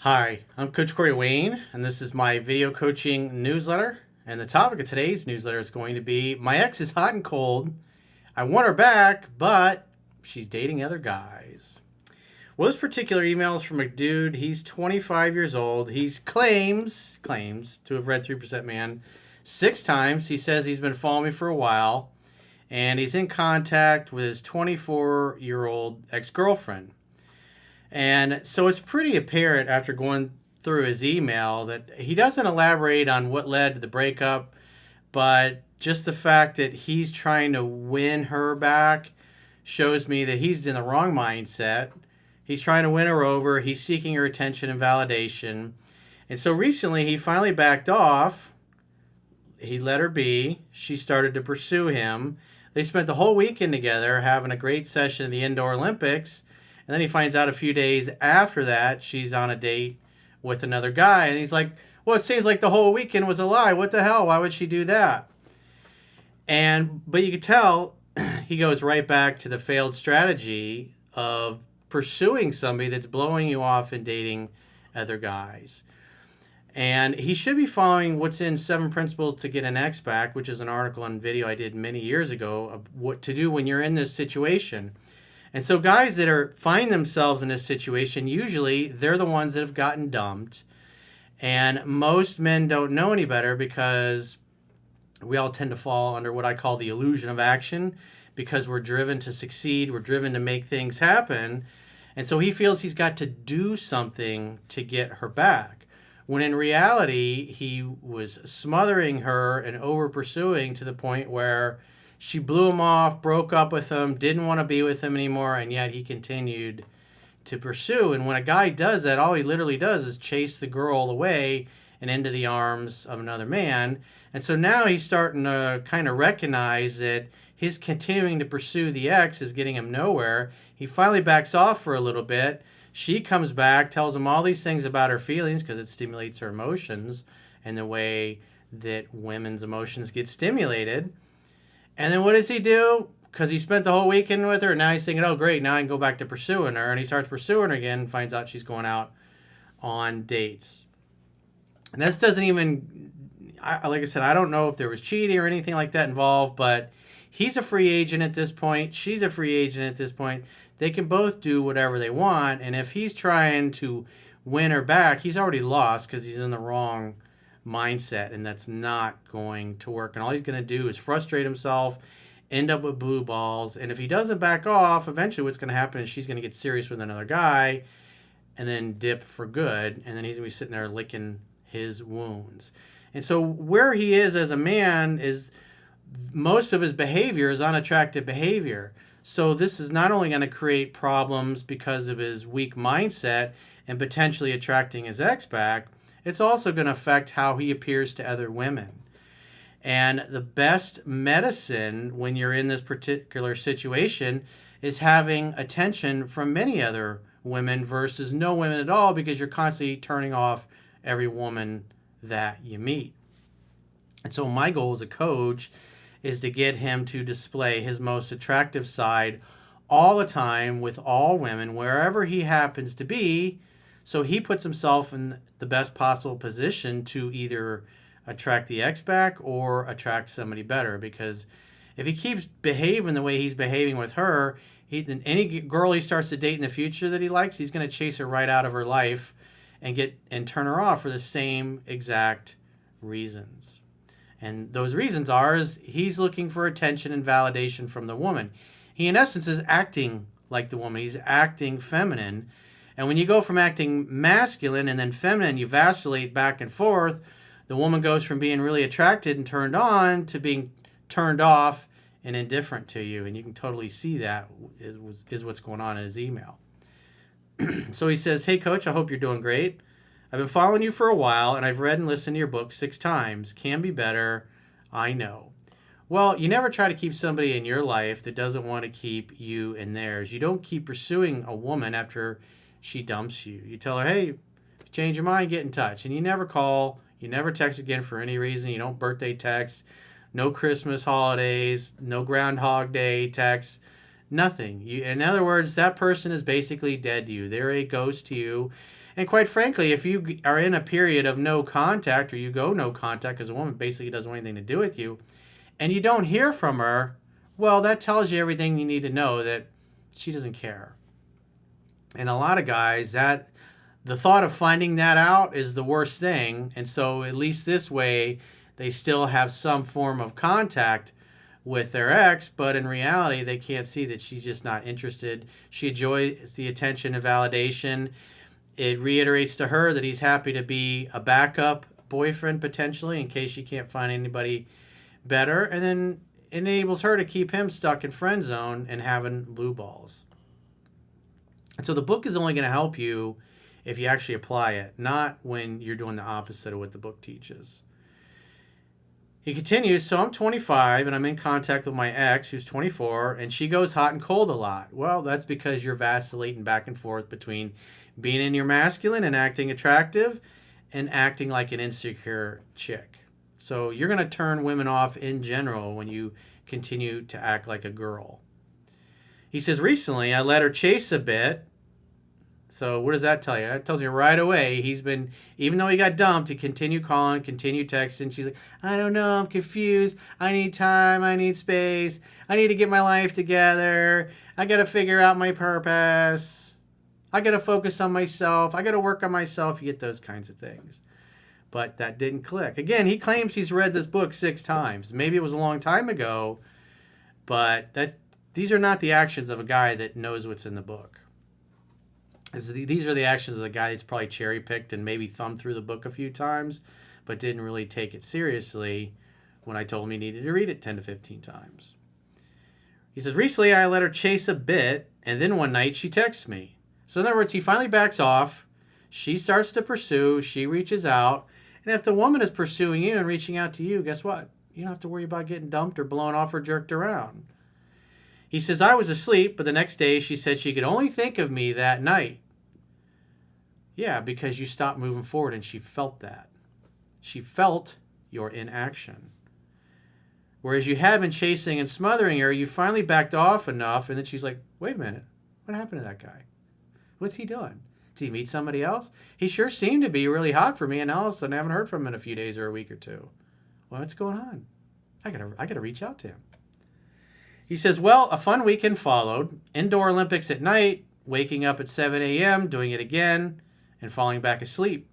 Hi, I'm Coach Corey Wayne, and this is my video coaching newsletter. And the topic of today's newsletter is going to be my ex is hot and cold. I want her back, but she's dating other guys. Well, this particular email is from a dude. He's 25 years old. He claims to have read 3% Man 6 times. He says he's been following me for a while, and he's in contact with his 24-year-old ex-girlfriend. And so it's pretty apparent after going through his email that he doesn't elaborate on what led to the breakup, but just the fact that he's trying to win her back shows me that he's in the wrong mindset. He's trying to win her over. He's seeking her attention and validation. And so recently he finally backed off. He let her be. She started to pursue him. They spent the whole weekend together having a great session at the Indoor Olympics. And then he finds out a few days after that she's on a date with another guy. And he's like, well, it seems like the whole weekend was a lie. What the hell? Why would she do that? But you could tell he goes right back to the failed strategy of pursuing somebody that's blowing you off and dating other guys. And he should be following what's in 7 Principles to Get an Ex Back, which is an article and video I did many years ago of what to do when you're in this situation. And so guys that find themselves in this situation, usually they're the ones that have gotten dumped. And most men don't know any better because we all tend to fall under what I call the illusion of action because we're driven to succeed. We're driven to make things happen. And so he feels he's got to do something to get her back. When in reality, he was smothering her and over pursuing to the point where she blew him off, broke up with him, didn't want to be with him anymore, and yet he continued to pursue. And when a guy does that, all he literally does is chase the girl away and into the arms of another man. And so now he's starting to kind of recognize that his continuing to pursue the ex is getting him nowhere. He finally backs off for a little bit. She comes back, tells him all these things about her feelings because it stimulates her emotions and the way that women's emotions get stimulated. And then what does he do? Because he spent the whole weekend with her, and now he's thinking, oh, great, now I can go back to pursuing her. And he starts pursuing her again and finds out she's going out on dates. And this doesn't even, like I said, I don't know if there was cheating or anything like that involved, but he's a free agent at this point. She's a free agent at this point. They can both do whatever they want. And if he's trying to win her back, he's already lost because he's in the wrong mindset, and that's not going to work. And all he's going to do is frustrate himself, end up with blue balls. And if he doesn't back off, eventually what's going to happen is she's going to get serious with another guy and then dip for good. And then he's going to be sitting there licking his wounds. And so where he is as a man is most of his behavior is unattractive behavior. So this is not only going to create problems because of his weak mindset and potentially attracting his ex back, it's also going to affect how he appears to other women. And the best medicine when you're in this particular situation is having attention from many other women versus no women at all, because you're constantly turning off every woman that you meet. And so my goal as a coach is to get him to display his most attractive side all the time with all women, wherever he happens to be. So he puts himself in the best possible position to either attract the ex back or attract somebody better. Because if he keeps behaving the way he's behaving with her, any girl he starts to date in the future that he likes, he's going to chase her right out of her life and turn her off for the same exact reasons. And those reasons is he's looking for attention and validation from the woman. He, in essence, is acting like the woman. He's acting feminine. And when you go from acting masculine and then feminine, you vacillate back and forth. The woman goes from being really attracted and turned on to being turned off and indifferent to you. And you can totally see that is what's going on in his email. So he says, hey, Coach, I hope you're doing great. I've been following you for a while, and I've read and listened to your book 6 times. Can be better, I know. Well, you never try to keep somebody in your life that doesn't want to keep you in theirs. You don't keep pursuing a woman after she dumps you. You tell her, hey, if you change your mind, get in touch. And you never call. You never text again for any reason. You don't birthday text. No Christmas holidays. No Groundhog Day text. Nothing. In other words, that person is basically dead to you. They're a ghost to you. And quite frankly, if you are in a period of no contact, or you go no contact because a woman basically doesn't want anything to do with you, and you don't hear from her, well, that tells you everything you need to know, that she doesn't care. And a lot of guys, that the thought of finding that out is the worst thing. And so at least this way, they still have some form of contact with their ex, but in reality, they can't see that she's just not interested. She enjoys the attention and validation. It reiterates to her that he's happy to be a backup boyfriend potentially in case she can't find anybody better, and then enables her to keep him stuck in friend zone and having blue balls. And so the book is only going to help you if you actually apply it, not when you're doing the opposite of what the book teaches. He continues, so I'm 25 and I'm in contact with my ex who's 24, and she goes hot and cold a lot. Well, that's because you're vacillating back and forth between being in your masculine and acting attractive and acting like an insecure chick. So you're going to turn women off in general when you continue to act like a girl. He says, recently I let her chase a bit. So what does that tell you? That tells you right away he's been, even though he got dumped, he continued calling, continued texting. She's like, I don't know, I'm confused. I need time. I need space. I need to get my life together. I got to figure out my purpose. I got to focus on myself. I got to work on myself. You get those kinds of things. But that didn't click. Again, he claims he's read this book 6 times. Maybe it was a long time ago, but these are not the actions of a guy that knows what's in the book. These are the actions of a guy that's probably cherry-picked and maybe thumbed through the book a few times, but didn't really take it seriously when I told him he needed to read it 10 to 15 times. He says, recently I let her chase a bit, and then one night she texts me. So in other words, he finally backs off. She starts to pursue. She reaches out. And if the woman is pursuing you and reaching out to you, guess what? You don't have to worry about getting dumped or blown off or jerked around. He says, I was asleep, but the next day she said she could only think of me that night. Yeah, because you stopped moving forward, and she felt that. She felt your inaction. Whereas you had been chasing and smothering her, you finally backed off enough, and then she's like, wait a minute, what happened to that guy? What's he doing? Did he meet somebody else? He sure seemed to be really hot for me, and all of a sudden I haven't heard from him in a few days or a week or two. Well, what's going on? I gotta reach out to him. He says, well, a fun weekend followed. Indoor Olympics at night, waking up at 7 a.m., doing it again, and falling back asleep.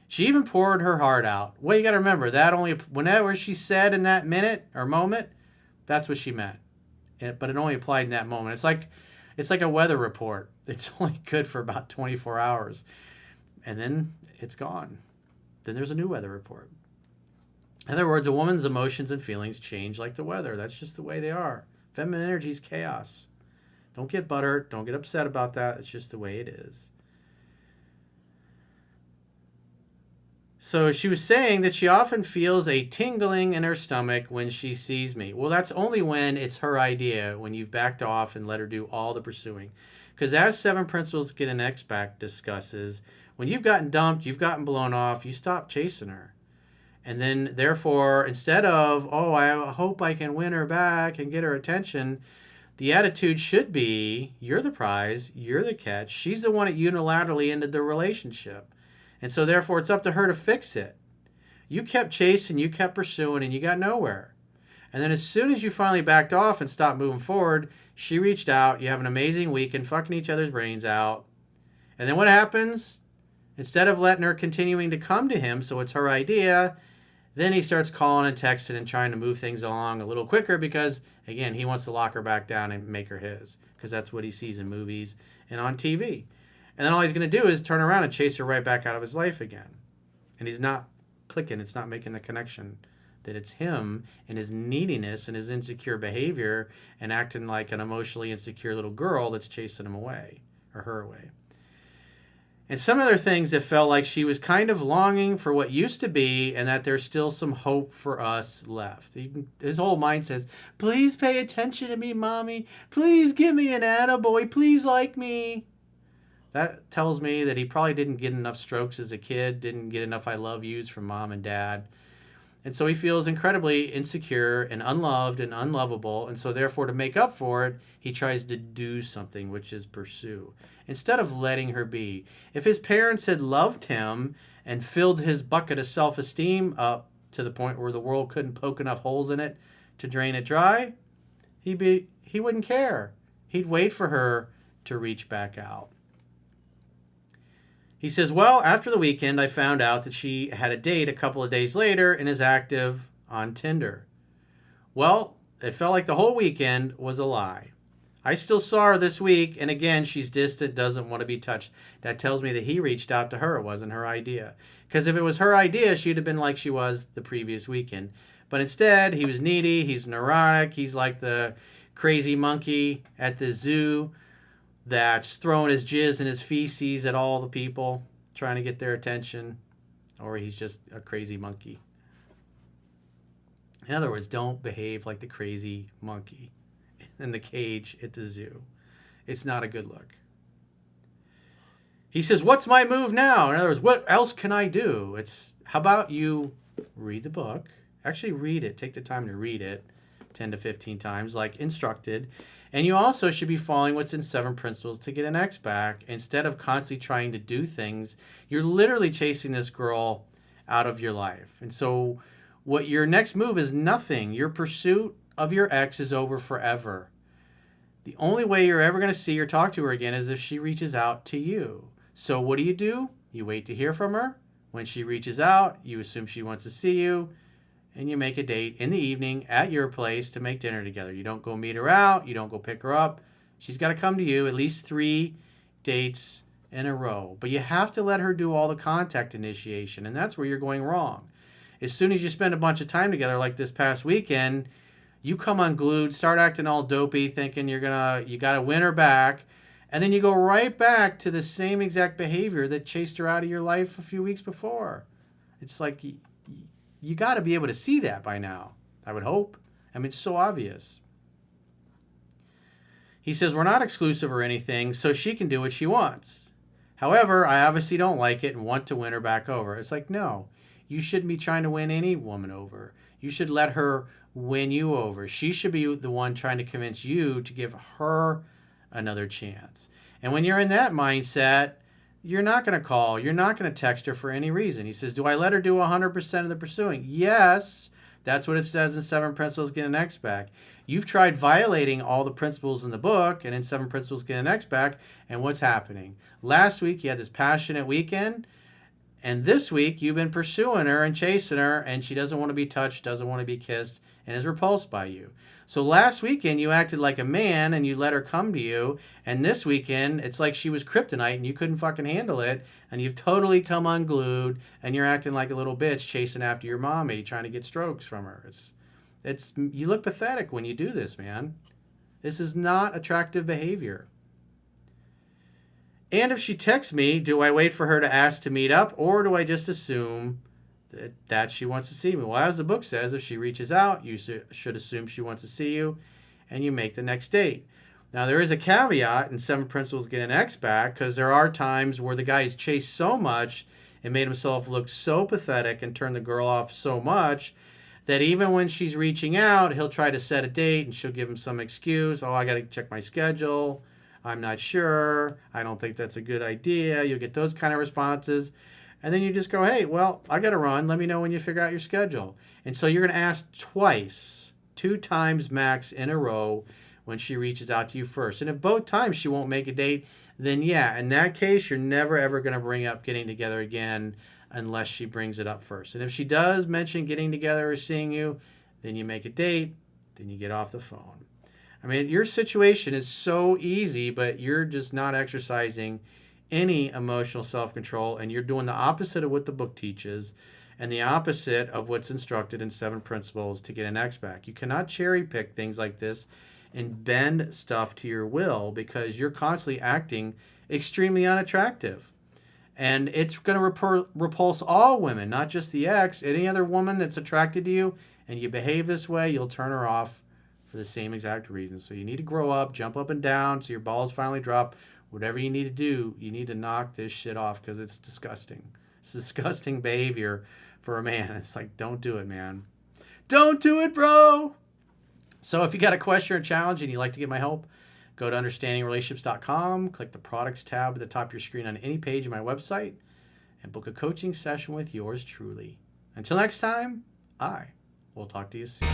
She even poured her heart out. Well, you got to remember, that only whenever she said in that minute or moment, that's what she meant. But it only applied in that moment. It's like a weather report. It's only good for about 24 hours. And then it's gone. Then there's a new weather report. In other words, a woman's emotions and feelings change like the weather. That's just the way they are. Feminine energy is chaos. Don't get buttered. Don't get upset about that. It's just the way it is. So she was saying that she often feels a tingling in her stomach when she sees me. Well, that's only when it's her idea, when you've backed off and let her do all the pursuing. Because as 7 Principles Get an X Back discusses, when you've gotten dumped, you've gotten blown off, you stop chasing her. And then, therefore, instead of, oh, I hope I can win her back and get her attention, the attitude should be, you're the prize, you're the catch, she's the one that unilaterally ended the relationship. And so, therefore, it's up to her to fix it. You kept chasing, you kept pursuing, and you got nowhere. And then as soon as you finally backed off and stopped moving forward, she reached out. You have an amazing weekend, fucking each other's brains out. And then what happens? Instead of letting her continuing to come to him, so it's her idea, then he starts calling and texting and trying to move things along a little quicker because, again, he wants to lock her back down and make her his, because that's what he sees in movies and on TV. And then all he's going to do is turn around and chase her right back out of his life again. And he's not clicking. It's not making the connection that it's him and his neediness and his insecure behavior and acting like an emotionally insecure little girl that's chasing him away or her away. And some other things that felt like she was kind of longing for what used to be and that there's still some hope for us left. His whole mind says, please pay attention to me, mommy. Please give me an attaboy. Please like me. That tells me that he probably didn't get enough strokes as a kid, didn't get enough I love yous from mom and dad. And so he feels incredibly insecure and unloved and unlovable. And so, therefore, to make up for it, he tries to do something, which is pursue, instead of letting her be. If his parents had loved him and filled his bucket of self esteem up to the point where the world couldn't poke enough holes in it to drain it dry, he wouldn't care. He'd wait for her to reach back out. He says, well, after the weekend, I found out that she had a date a couple of days later and is active on Tinder. Well, it felt like the whole weekend was a lie. I still saw her this week, and again, she's distant, doesn't want to be touched. That tells me that he reached out to her. It wasn't her idea. Because if it was her idea, she'd have been like she was the previous weekend. But instead, he was needy, he's neurotic, he's like the crazy monkey at the zoo that's throwing his jizz and his feces at all the people, trying to get their attention. Or he's just a crazy monkey. In other words, don't behave like the crazy monkey in the cage at the zoo. It's not a good look. He says, what's my move now? In other words, what else can I do? How about you read the book? Actually read it. Take the time to read it 10 to 15 times, like instructed. And you also should be following what's in 7 Principles to get an X back. Instead of constantly trying to do things, you're literally chasing this girl out of your life. And so what your next move is nothing. Your pursuit of your ex is over forever. The only way you're ever going to see or talk to her again is if she reaches out to you. So what do? You wait to hear from her. When she reaches out, you assume she wants to see you, and you make a date in the evening at your place to make dinner together. You don't go meet her out. You don't go pick her up. She's got to come to you at least 3 dates in a row. But you have to let her do all the contact initiation, and that's where you're going wrong. As soon as you spend a bunch of time together, like this past weekend, you come unglued, start acting all dopey, thinking you got to win her back, and then you go right back to the same exact behavior that chased her out of your life a few weeks before. It's like you got to be able to see that by now, I would hope. I mean, it's so obvious. He says, we're not exclusive or anything, so she can do what she wants. However, I obviously don't like it and want to win her back over. It's like, no, you shouldn't be trying to win any woman over. You should let her win you over. She should be the one trying to convince you to give her another chance. And when you're in that mindset, you're not going to call. You're not going to text her for any reason. He says, do I let her do 100% of the pursuing? Yes. That's what it says in 7 Principles, Get an X Back. You've tried violating all the principles in the book and in 7 Principles, Get an X Back, and what's happening? Last week, you had this passionate weekend, and this week, you've been pursuing her and chasing her, and she doesn't want to be touched, doesn't want to be kissed, and is repulsed by you. So last weekend, you acted like a man, and you let her come to you, and this weekend, it's like she was kryptonite, and you couldn't fucking handle it, and you've totally come unglued, and you're acting like a little bitch chasing after your mommy, trying to get strokes from her. You look pathetic when you do this, man. This is not attractive behavior. And if she texts me, do I wait for her to ask to meet up, or do I just assume that she wants to see me? Well, as the book says, if she reaches out, you should assume she wants to see you, and you make the next date. Now, there is a caveat in 7 Principles, Get an X Back, because there are times where the guy is chased so much and made himself look so pathetic and turned the girl off so much that even when she's reaching out, he'll try to set a date, and she'll give him some excuse. Oh, I got to check my schedule. I'm not sure. I don't think that's a good idea. You'll get those kind of responses. And then you just go, hey, well, I got to run. Let me know when you figure out your schedule. And so you're going to ask twice, 2 times max in a row when she reaches out to you first. And if both times she won't make a date, then yeah, in that case, you're never, ever going to bring up getting together again unless she brings it up first. And if she does mention getting together or seeing you, then you make a date, then you get off the phone. I mean, your situation is so easy, but you're just not exercising any emotional self-control, and you're doing the opposite of what the book teaches and the opposite of what's instructed in 7 Principles to Get an X Back. You cannot cherry pick things like this and bend stuff to your will because you're constantly acting extremely unattractive. And it's going to repulse all women, not just the ex. Any other woman that's attracted to you and you behave this way, you'll turn her off for the same exact reason. So you need to grow up, jump up and down so your balls finally drop. Whatever you need to do, you need to knock this shit off because it's disgusting. It's disgusting behavior for a man. It's like, don't do it, man. Don't do it, bro. So if you got a question or challenge and you'd like to get my help, go to understandingrelationships.com, click the products tab at the top of your screen on any page of my website, and book a coaching session with yours truly. Until next time, I will talk to you soon.